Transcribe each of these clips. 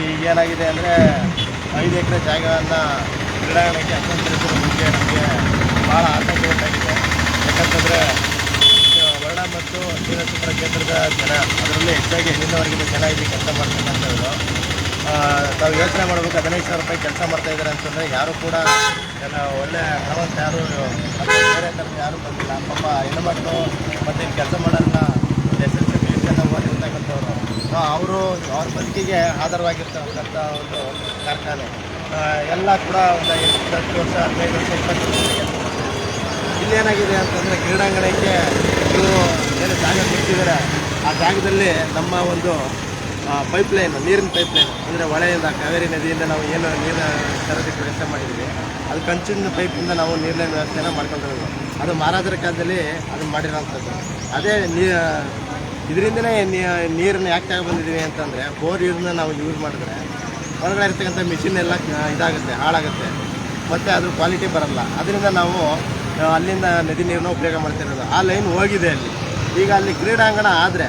ಈಗ ಏನಾಗಿದೆ ಅಂದರೆ 5 ಎಕರೆ ಜಾಗವನ್ನು ಕ್ರೀಡಾಂಗಣಕ್ಕೆ ಹಸ್ತಾಂತರಿಸುವ ಬಗ್ಗೆ ನಮಗೆ ಭಾಳ ಆತಂಕ ಉಂಟಾಗಿದೆ. ಯಾಕಂತಂದರೆ ವರ್ಣ ಮತ್ತು ಶ್ರೀನರಸೀಪುರ ಕೇಂದ್ರದ ಜನ, ಅದರಲ್ಲಿ ಹೆಚ್ಚಾಗಿ ಹೆಣ್ಣಿನ ವರ್ಗದ ಜನ ಇಲ್ಲಿ ಕೆಲಸ ಮಾಡ್ತಕ್ಕಂಥದ್ದು. ತಾವು ಯೋಚನೆ ಮಾಡಬೇಕು, 15,000 ರೂಪಾಯಿ ಕೆಲಸ ಮಾಡ್ತಾಯಿದ್ದಾರೆ ಅಂತಂದರೆ ಯಾರೂ ಕೂಡ ಒಳ್ಳೆ ಹಣವಂತ ಯಾರು ಬೇರೆ ಥರದ ಯಾರೂ ಬಂದಿಲ್ಲ. ಪಾಪ ಹೆಣ್ಣುಮಕ್ಕಳು ಮತ್ತು ಇಲ್ಲಿ ಕೆಲಸ ಮಾಡೋಲ್ಲ, SSLC PUCಯನ್ನು ಓದಿರ್ತಕ್ಕಂಥವ್ರು, ಅವರು ಅವ್ರ ಬದುಕಿಗೆ ಆಧಾರವಾಗಿರ್ತಕ್ಕಂಥ ಒಂದು ಕಾರ್ಖಾನೆ ಎಲ್ಲ ಕೂಡ ಒಂದು 10 ವರ್ಷ 15 ವರ್ಷ 20 ವರ್ಷ ಇಲ್ಲೇನಾಗಿದೆ ಅಂತಂದರೆ ಕ್ರೀಡಾಂಗಣಕ್ಕೆ ಇವರು ಏನು ಜಾಗ ಕೊಡ್ತಿದ್ದಾರೆ, ಆ ಜಾಗದಲ್ಲಿ ನಮ್ಮ ಒಂದು ಪೈಪ್ಲೈನು, ನೀರಿನ ಪೈಪ್ಲೈನು ಅಂದರೆ ಹೊಳೆಯಿಂದ ಕಾವೇರಿ ನದಿಯಿಂದ ನಾವು ಏನು ನೀರಿನ ತರೋದಕ್ಕೆ ವ್ಯವಸ್ಥೆ ಮಾಡಿದ್ದೀವಿ, ಅದು ಕಂಚಿನ ಪೈಪಿಂದ ನಾವು ನೀರಿನ ವ್ಯವಸ್ಥೆನ ಮಾಡ್ಕೊಂಡಿರೋದು. ಅದು ಮಹಾರಾಜರ ಕಾಲದಲ್ಲಿ ಅದನ್ನು ಮಾಡಿರೋಂಥದ್ದು. ಅದೇ ಇದರಿಂದನೇ ನೀರನ್ನು ಯಾಕೆ ತಗೊಬಂದಿದ್ದೀವಿ ಅಂತಂದರೆ, ಬೋರ್ ನೀರನ್ನ ನಾವು ಯೂಸ್ ಮಾಡಿದ್ರೆ ಹೊರಗಡೆ ಇರ್ತಕ್ಕಂಥ ಮಿಷಿನ್ ಎಲ್ಲ ಇದಾಗುತ್ತೆ, ಹಾಳಾಗುತ್ತೆ, ಮತ್ತು ಅದು ಕ್ವಾಲಿಟಿ ಬರಲ್ಲ. ಅದರಿಂದ ನಾವು ಅಲ್ಲಿಂದ ನದಿ ನೀರನ್ನ ಉಪಯೋಗ ಮಾಡ್ತಿರೋದು. ಆ ಲೈನ್ ಹೋಗಿದೆ ಅಲ್ಲಿ. ಈಗ ಅಲ್ಲಿ ಕ್ರೀಡಾಂಗಣ ಆದರೆ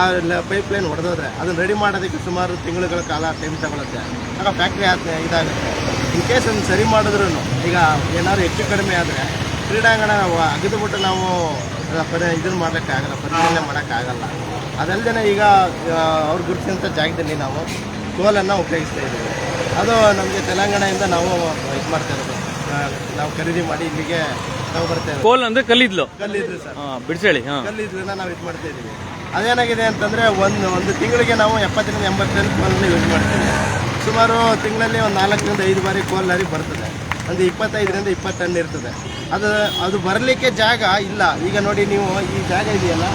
ಆ ಪೈಪ್ ಲೈನ್ ಹೊಡೆದೋದ್ರೆ ಅದನ್ನು ರೆಡಿ ಮಾಡೋದಕ್ಕೆ ಸುಮಾರು ತಿಂಗಳುಗಳ ಕಾಲ ಟೈಮ್ ತಗೊಳುತ್ತೆ. ಆಗ ಫ್ಯಾಕ್ಟ್ರಿ ಇದಾಗುತ್ತೆ. ಇನ್ ಕೇಸ್ ಅದನ್ನು ಸರಿ ಮಾಡಿದ್ರೂ ಈಗ ಏನಾದ್ರು ಹೆಚ್ಚು ಕಡಿಮೆ ಆದರೆ ಕ್ರೀಡಾಂಗಣ ಅಗೆದುಬಿಟ್ಟು ನಾವು ಇದನ್ನು ಮಾಡೋಕ್ಕಾಗಲ್ಲ, ಪರಿಶೀಲನೆ ಮಾಡೋಕ್ಕಾಗಲ್ಲ. ಅದಲ್ಲದೆ ಈಗ ಅವ್ರು ಗುರುತಿಸಿದಂಥ ಜಾಗದಲ್ಲಿ ನಾವು ಕೋಲನ್ನು ಉಪಯೋಗಿಸ್ತಾ ಇದ್ದೀವಿ. ಅದು ನಮಗೆ ತೆಲಂಗಾಣದಿಂದ ನಾವು ಇದು ಮಾಡ್ತಾ ಇರೋದು, ನಾವು ಖರೀದಿ ಮಾಡಿ ಇಲ್ಲಿಗೆ ನಾವು ಬರ್ತಾ ಇದ್ದೀವಿ. ಕೋಲ್ ಅಂದರೆ ಕಲ್ಲಿದ್ಲು ಸರ್, ಬಿಡಿಸೇಳಿ ಕಲ್ಲಿದ್ಲನ್ನ ನಾವು ಇದು ಮಾಡ್ತಾ ಇದ್ದೀವಿ. ಅದೇನಾಗಿದೆ ಅಂತಂದರೆ ಒಂದು ತಿಂಗಳಿಗೆ ನಾವು 70 ರಿಂದ 80 ಟನ್ ಕೋಲನ್ನ ಯೂಸ್ ಮಾಡ್ತೀವಿ. ಸುಮಾರು ತಿಂಗಳಲ್ಲಿ ಒಂದು 4 ರಿಂದ 5 ಬಾರಿ ಕೋಲ್ ಲಾರಿ ಬರ್ತದೆ. ಒಂದು 25 ರಿಂದ 20 ಟನ್ ಇರ್ತದೆ. ಅದು ಬರಲಿಕ್ಕೆ ಜಾಗ ಇಲ್ಲ. ಈಗ ನೋಡಿ ನೀವು ಈ ಜಾಗ ಇದೆಯಲ್ಲ,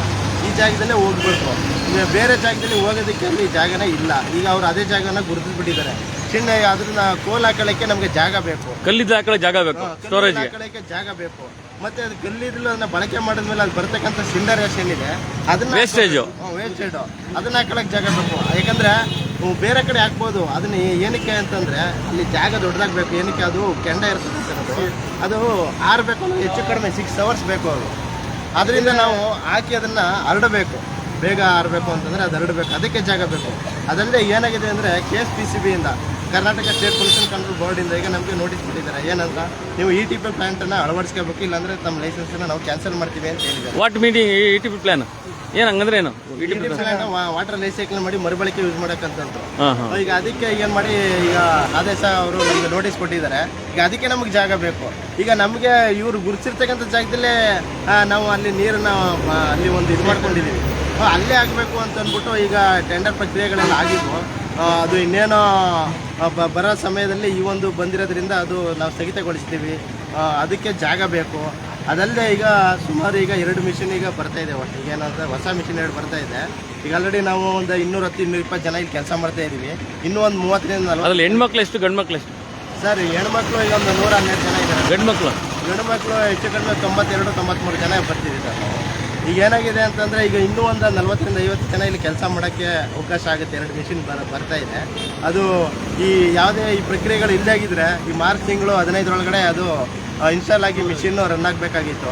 ಈ ಜಾಗದಲ್ಲೇ ಹೋಗ್ಬೇಕು. ಈಗ ಬೇರೆ ಜಾಗದಲ್ಲಿ ಹೋಗೋದಕ್ಕೆ ಅಲ್ಲಿ ಜಾಗನೇ ಇಲ್ಲ. ಈಗ ಅವರು ಅದೇ ಜಾಗನ ಗುರುತಿಸ್ಬಿಟ್ಟಿದ್ದಾರೆ. ಚಿನ್ನ ಅದನ್ನ ಕೋಲ್ ಹಾಕೊಳ್ಳೋಕ್ಕೆ ನಮಗೆ ಜಾಗ ಬೇಕು, ಕಲ್ಲಿದ್ದು ಹಾಕೊಳ್ಳೋ ಜಾಗ ಬೇಕು, ಸ್ಟೋರೇಜ್ ಹಾಕೊಳ್ಳೋಕ್ಕೆ ಜಾಗ ಬೇಕು. ಮತ್ತೆ ಅದು ಕಲ್ಲಿದ್ಲು ಅದನ್ನ ಬಳಕೆ ಮಾಡಿದ್ಮೇಲೆ ಅದು ಬರ್ತಕ್ಕಂಥ ಸಿಂಡರ್ ಏನಿದೆ ಅದನ್ನ ವೇಸ್ಟೇಜ್ ಅದನ್ನ ಹಾಕೊಳ್ಳೋಕೆ ಜಾಗ ಬೇಕು. ಯಾಕಂದ್ರೆ ಬೇರೆ ಕಡೆ ಹಾಕ್ಬೋದು. ಅದನ್ನ ಏನಕ್ಕೆ ಅಂತಂದ್ರೆ ಅಲ್ಲಿ ಜಾಗ ದೊಡ್ಡದಾಗಬೇಕು. ಏನಕ್ಕೆ ಅದು ಕೆಂಡ ಇರ್ತದೆ, ಅದು ಆರಬೇಕು ಅಂದ್ರೆ ಹೆಚ್ಚು ಕಡಿಮೆ 6 ಅವರ್ಸ್ ಬೇಕು ಅದು. ಅದರಿಂದ ನಾವು ಹಾಕಿ ಅದನ್ನ ಹರಡಬೇಕು, ಬೇಗ ಆರಬೇಕು ಅಂತಂದರೆ ಅದು ಹರಡಬೇಕು, ಅದಕ್ಕೆ ಜಾಗ ಬೇಕು. ಅದಲ್ಲದೆ ಏನಾಗಿದೆ ಅಂದರೆ KSPCB ಇಂದ, ಕರ್ನಾಟಕ ಸ್ಟೇಟ್ ಪೊಲ್ಯೂಷನ್ ಕಂಟ್ರೋಲ್ ಬೋರ್ಡಿಂದ ಈಗ ನಮಗೆ ನೋಟಿಸ್ ಕೊಟ್ಟಿದ್ದಾರೆ. ಏನಂತ, ನೀವು ETP ಪ್ಲಾಂಟನ್ನು ಅಳವಡಿಸ್ಕೋಬೇಕು, ಇಲ್ಲಾಂದರೆ ನಮ್ಮ ಲೈಸೆನ್ಸನ್ನು ನಾವು ಕ್ಯಾನ್ಸಲ್ ಮಾಡ್ತೀವಿ ಅಂತ ಹೇಳಿದ್ದಾರೆ. ವಾಟ್ ಮೀಟಿಂಗ್ ETP ಪ್ಲಾನ್ ಏನು ಹಂಗಂದ್ರೆ ಏನು? ETP ಪ್ಲಾನ್ ವಾಟರ್ ರೀಸೈಕಲ್ ಮಾಡಿ ಮರುಬಳಕೆ ಯೂಸ್ ಮಾಡೋಕ್ಕಂತಂದ್ರು. ಈಗ ಅದಕ್ಕೆ ಏನು ಮಾಡಿ ಈಗ ಆದೇಶ ಅವರು ನಮಗೆ ನೋಟಿಸ್ ಕೊಟ್ಟಿದ್ದಾರೆ. ಈಗ ಅದಕ್ಕೆ ನಮಗೆ ಜಾಗ ಬೇಕು. ಈಗ ನಮಗೆ ಇವರು ಗುರುತಿರ್ತಕ್ಕಂಥ ಜಾಗದಲ್ಲೇ ನಾವು ಅಲ್ಲಿ ನೀರನ್ನು ಅಲ್ಲಿ ಒಂದು ಇದು ಮಾಡ್ಕೊಂಡಿದ್ದೀವಿ, ಅಲ್ಲೇ ಆಗಬೇಕು ಅಂತ ಅಂದ್ಬಿಟ್ಟು ಈಗ ಟೆಂಡರ್ ಪ್ರಕ್ರಿಯೆಗಳೆಲ್ಲ ಆಗಿದ್ವು. ಅದು ಇನ್ನೇನೋ ಬರೋ ಸಮಯದಲ್ಲಿ ಈ ಒಂದು ಬಂದಿರೋದ್ರಿಂದ ಅದು ನಾವು ಸ್ಥಗಿತಗೊಳಿಸ್ತೀವಿ. ಅದಕ್ಕೆ ಜಾಗ ಬೇಕು. ಅದಲ್ಲದೆ ಈಗ ಸುಮಾರು ಈಗ 2 ಮಿಷಿನ್ ಈಗ ಬರ್ತಾ ಇದೆ. ಒಟ್ಟು ಈಗ ಏನಂತ ಹೊಸ ಮಿಷಿನ್ 2 ಬರ್ತಾ ಇದೆ. ಈಗ ಆಲ್ರೆಡಿ ನಾವು ಒಂದು 210-220 ಜನ ಇಲ್ಲಿ ಕೆಲಸ ಮಾಡ್ತಾ ಇದ್ದೀವಿ. ಇನ್ನೂ ಒಂದು 30ರಿಂದ 40. ಹೆಣ್ಮಕ್ಳು ಎಷ್ಟು, ಗಂಡು ಮಕ್ಳು ಎಷ್ಟು? ಸರ್, ಹೆಣ್ಮಕ್ಳು ಈಗ ಒಂದು 112 ಜನ ಇದ್ದಾರೆ. ಗಂಡು ಮಕ್ಕಳು ಹೆಚ್ಚು ಕಡಿಮೆ 92-93 ಜನ ಬರ್ತೀವಿ ಸರ್. ಈಗ ಏನಾಗಿದೆ ಅಂತಂದರೆ ಈಗ ಇನ್ನೂ ಒಂದು 40ರಿಂದ 50 ಜನ ಇಲ್ಲಿ ಕೆಲಸ ಮಾಡೋಕ್ಕೆ ಅವಕಾಶ ಆಗುತ್ತೆ. 2 ಮಿಷಿನ್ ಬರ್ತಾ ಇದೆ. ಅದು ಈ ಯಾವುದೇ ಈ ಪ್ರಕ್ರಿಯೆಗಳು ಇಲ್ಲಾಗಿದ್ದರೆ ಈ ಮಾರ್ಚ್ ತಿಂಗಳು 15ರೊಳಗಡೆ ಅದು ಇನ್ಸ್ಟಾಲ್ ಆಗಿ ಮಿಷಿನ್ನು ರನ್ ಆಗಬೇಕಾಗಿತ್ತು.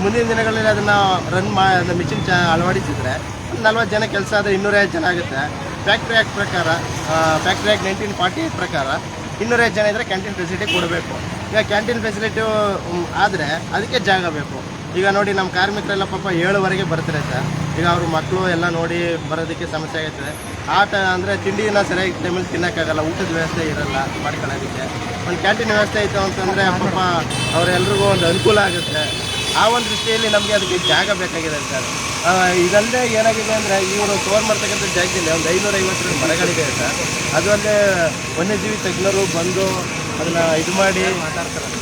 ಮುಂದಿನ ದಿನಗಳಲ್ಲಿ ಅದನ್ನು ಮಿಷಿನ್ ಅಳವಡಿಸಿದರೆ 40 ಜನ ಕೆಲಸ ಆದರೆ 250 ಜನ ಆಗುತ್ತೆ. ಫ್ಯಾಕ್ಟ್ರಿ ಆ್ಯಕ್ಟ್ ಪ್ರಕಾರ, ಫ್ಯಾಕ್ಟ್ರಿ ಆ್ಯಕ್ಟ್ 1948 ಪ್ರಕಾರ 250 ಜನ ಇದ್ದರೆ ಕ್ಯಾಂಟೀನ್ ಫೆಸಿಲಿಟಿ ಕೊಡಬೇಕು. ಈಗ ಕ್ಯಾಂಟೀನ್ ಫೆಸಿಲಿಟಿ ಆದರೆ ಅದಕ್ಕೆ ಜಾಗ ಬೇಕು. ಈಗ ನೋಡಿ, ನಮ್ಮ ಕಾರ್ಮಿಕರೆಲ್ಲ ಪಾಪ 7ವರೆಗೆ ಬರ್ತಾರೆ ಸರ್. ಈಗ ಅವ್ರ ಮಕ್ಕಳು ಎಲ್ಲ ನೋಡಿ ಬರೋದಕ್ಕೆ ಸಮಸ್ಯೆ ಆಗುತ್ತೆ. ಅಂದರೆ ತಿಂಡಿನ ಸರಿಯಾಗಿ ಟೈಮಲ್ಲಿ ತಿನ್ನೋಕ್ಕಾಗಲ್ಲ, ಊಟದ ವ್ಯವಸ್ಥೆ ಇರಲ್ಲ ಮಾಡ್ಕೊಳ್ಳೋದಕ್ಕೆ. ಒಂದು ಕ್ಯಾಂಟೀನ್ ವ್ಯವಸ್ಥೆ ಇತ್ತು ಅಂತಂದರೆ ಪಾಪ ಅವರೆಲ್ರಿಗೂ ಒಂದು ಅನುಕೂಲ ಆಗುತ್ತೆ. ಆ ಒಂದು ದೃಷ್ಟಿಯಲ್ಲಿ ನಮಗೆ ಅದಕ್ಕೆ ಜಾಗ ಬೇಕಾಗಿದೆ ಸರ್. ಇದಲ್ಲದೆ ಏನಾಗಿದೆ ಅಂದರೆ ಇವರು ಕವರ್ ಮಾಡ್ತಕ್ಕಂಥ ಜಾಗದಲ್ಲಿ ಒಂದು 550 ಮರಗಳಿದೆ ಸರ್. ಅದು ಅಲ್ಲದೆ ವನ್ಯಜೀವಿ ತಜ್ಞರು ಬಂದು ಅದನ್ನು ಇದು ಮಾಡಿ ಮಾತಾಡ್ತಾರಂತೆ.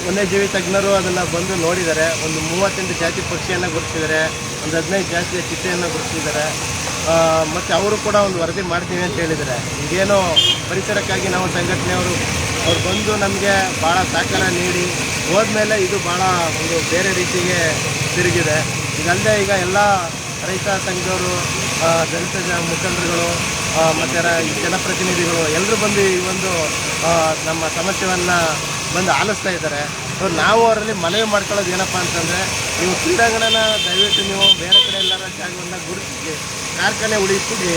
ವನ್ಯಜೀವಿ ತಜ್ಞರು ಅದನ್ನು ಬಂದು ನೋಡಿದ್ದಾರೆ. ಒಂದು 38 ಜಾತಿ ಪಕ್ಷಿಯನ್ನು ಗುರುತಿಸಿದ್ದಾರೆ, ಒಂದು 15 ಜಾತಿಯ ಚಿಟ್ಟೆಯನ್ನು ಗುರುತಿಸಿದ್ದಾರೆ. ಮತ್ತು ಅವರು ಕೂಡ ಒಂದು ವರದಿ ಮಾಡ್ತೀವಿ ಅಂತ ಹೇಳಿದ್ದಾರೆ. ಈಗೇನೋ ಪರಿಸರಕ್ಕಾಗಿ ನಾವು ಸಂಘಟನೆಯವರು ಬಂದು ನಮಗೆ ಭಾಳ ಸಹಕಾರ ನೀಡಿ ಹೋದ್ಮೇಲೆ ಇದು ಭಾಳ ಒಂದು ಬೇರೆ ರೀತಿಗೆ ತಿರುಗಿದೆ. ಈಗಲ್ಲದೆ ಈಗ ಎಲ್ಲ ರೈತ ಸಂಘದವರು, ದಲಿತ ಮುಖಂಡರುಗಳು ಮತ್ತು ಜನಪ್ರತಿನಿಧಿಗಳು ಎಲ್ಲರೂ ಬಂದು ಈ ಒಂದು ನಮ್ಮ ಸಮಸ್ಯೆಯನ್ನು ಬಂದು ಆಲಿಸ್ತಾ ಇದ್ದಾರೆ. ನಾವು ಅವರಲ್ಲಿ ಮನವಿ ಮಾಡ್ಕೊಳ್ಳೋದು ಏನಪ್ಪ ಅಂತಂದರೆ, ನೀವು ಕ್ರೀಡಾಂಗಣನ ದಯವಿಟ್ಟು ನೀವು ಬೇರೆ ಕಡೆ ಎಲ್ಲರ ಜಾಗವನ್ನು ಗುರುತಿಸಿ ಕಾರ್ಖಾನೆ ಉಳಿಸ್ಬಿಡಿ.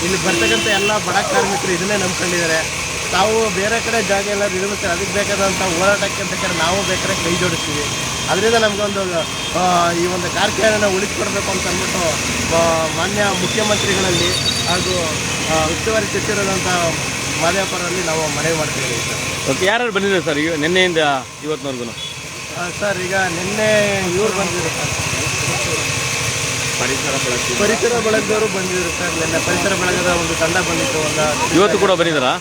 ಇಲ್ಲಿ ಬರ್ತಕ್ಕಂಥ ಎಲ್ಲ ಬಡ ಕಾರ್ಮಿಕರು ಇದನ್ನೇ ನಂಬ್ಕೊಂಡಿದ್ದಾರೆ. ತಾವು ಬೇರೆ ಕಡೆ ಜಾಗ ಎಲ್ಲ ನಿರ್ಮಿಸ್ತಾರೆ, ಅದಕ್ಕೆ ಬೇಕಾದಂಥ ಹೋರಾಟಕ್ಕೆ ಬೇಕಾದ್ರೆ ನಾವು ಬೇಕಾದ್ರೆ ಕೈ ಜೋಡಿಸ್ತೀವಿ. ಅದರಿಂದ ನಮಗೊಂದು ಈ ಒಂದು ಕಾರ್ಖಾನೆನ ಉಳಿಸ್ಕೊಡ್ಬೇಕು ಅಂತ ಅಂದ್ಬಿಟ್ಟು ಮಾನ್ಯ ಮುಖ್ಯಮಂತ್ರಿಗಳಲ್ಲಿ ಹಾಗೂ ಉಸ್ತುವಾರಿ ಸಚಿವರಾದಂಥ ಮಾದೇವಪುರಲ್ಲಿ ನಾವು ಮನವಿ ಮಾಡ್ತಿದ್ದೀವಿ ಸರ್. ಓಕೆ, ಯಾರ್ಯಾರು ಬಂದಿದ್ದಾರೆ ಸರ್ ಈಗ ನಿನ್ನೆಯಿಂದ ಇವತ್ತಿನವರೆಗೂ? ಸರ್ ಈಗ ನಿನ್ನೆ ಇವ್ರು ಬಂದಿದ್ರು ಸರ್, ಪರಿಸರ ಬಳಗದವರು ಬಂದಿದ್ರು ಸರ್. ನಿನ್ನೆ ಪರಿಸರ ಬಳಗದ ಒಂದು ತಂಡ ಬಂದಿತ್ತು. ಇವತ್ತು ಕೂಡ ಬಂದಿದ್ದಾರಾ?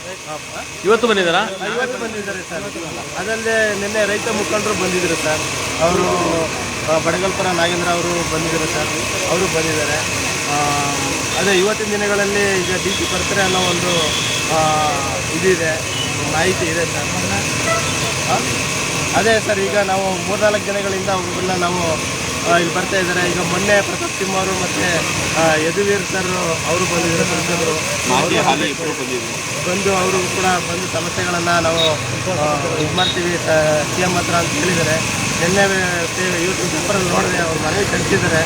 ಇವತ್ತು ಬಂದಿದ್ದಾರೆ ಸರ್. ಅದಲ್ಲದೆ ನಿನ್ನೆ ರೈತ ಮುಖಂಡರು ಬಂದಿದ್ರು ಸರ್. ಅವರು ಬಡಗಲ್ಪುರ ನಾಗೇಂದ್ರ ಅವರು ಬಂದಿದ್ದಾರೆ ಸರ್, ಅವರು ಬಂದಿದ್ದಾರೆ. ಅದೇ ಇವತ್ತಿನ ದಿನಗಳಲ್ಲಿ ಈಗ DC ಬರ್ತಾರೆ ಅನ್ನೋ ಒಂದು ಇದಿದೆ, ಮಾಹಿತಿ ಇದೆ ಸರ್. ಅದೇ ಸರ್, ಈಗ ನಾವು 3-4 ದಿನಗಳಿಂದ ಅವ್ರನ್ನ ನಾವು ಇಲ್ಲಿ ಬರ್ತಾ ಇದ್ದಾರೆ. ಈಗ ಮೊನ್ನೆ ಪ್ರತಾಪ್ ಸಿಂಹ ಅವರು ಮತ್ತು ಯದುವೀರ್ ಸರ್ ಅವರು ಬಂದಿದ್ದಾರೆ, ಸಂಸದರು ಬಂದು ಅವರು ಕೂಡ ಬಂದು ಸಮಸ್ಯೆಗಳನ್ನು ನಾವು ಇದು ಮಾಡ್ತೀವಿ CM ಹತ್ರ ಅಂತ ಹೇಳಿದ್ದಾರೆ. ನಿನ್ನೆ ಯೂಟ್ಯೂಬ್ ಪೇಪರಲ್ಲಿ ನೋಡಿದೆ, ಅವ್ರು ಮನವಿ ಕಳಿಸಿದ್ದಾರೆ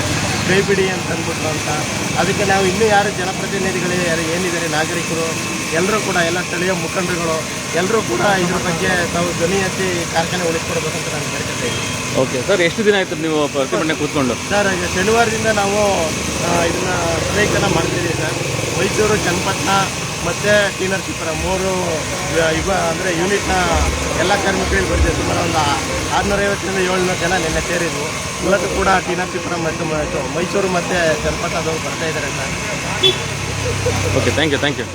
ಕೈ ಬಿಡಿ ಅಂತ ಅಂದ್ಬಿಟ್ರು ಅಂತ. ಅದಕ್ಕೆ ನಾವು ಇನ್ನೂ ಯಾರು ಜನಪ್ರತಿನಿಧಿಗಳು ಯಾರು ಏನಿದ್ದಾರೆ ನಾಗರಿಕರು ಎಲ್ಲರೂ ಕೂಡ, ಎಲ್ಲ ಸ್ಥಳೀಯ ಮುಖಂಡರುಗಳು ಎಲ್ಲರೂ ಕೂಡ ಇದ್ರ ಬಗ್ಗೆ ತಾವು ಧ್ವನಿ ಎತ್ತಿ ಕಾರ್ಖಾನೆ ಉಳಿಸ್ಕೊಡ್ಬೇಕಂತ ನಾನು ಬೇಡ್ಕೊತಾ ಇದ್ದೀನಿ. ಓಕೆ ಸರ್, ಎಷ್ಟು ದಿನ ಆಯ್ತು ನೀವು ಪ್ರತಿಭಟನೆ ಕೂತ್ಕೊಂಡು? ಸರ್, ಈಗ ಶನಿವಾರದಿಂದ ನಾವು ಇದನ್ನು ಸ್ಟ್ರೈಕನ್ನು ಮಾಡ್ತಿದ್ದೀವಿ ಸರ್. ಮೈಸೂರು, ಚನ್ನಪಟ್ಟಣ ಮತ್ತು ಟಿ ನರಸೀಪುರ 3 ಅಂದರೆ ಯೂನಿಟ್ನ ಎಲ್ಲ ಕಾರ್ಮಿಕರಿಗೆ ಬಂದಿದೆ. ಸುಮಾರು ಒಂದು 650ರಿಂದ 700 ಜನ ನಿನ್ನೆ ಸೇರಿದ್ವು. ಇವತ್ತು ಕೂಡ ಟಿ ನರಸೀಪುರ ಮತ್ತು ಮೈಸೂರು ಮತ್ತು ಚನ್ನಪಟ್ಟಣದವರು ಬರ್ತಾ ಇದ್ದಾರೆ ಸರ್. Okay, thank you.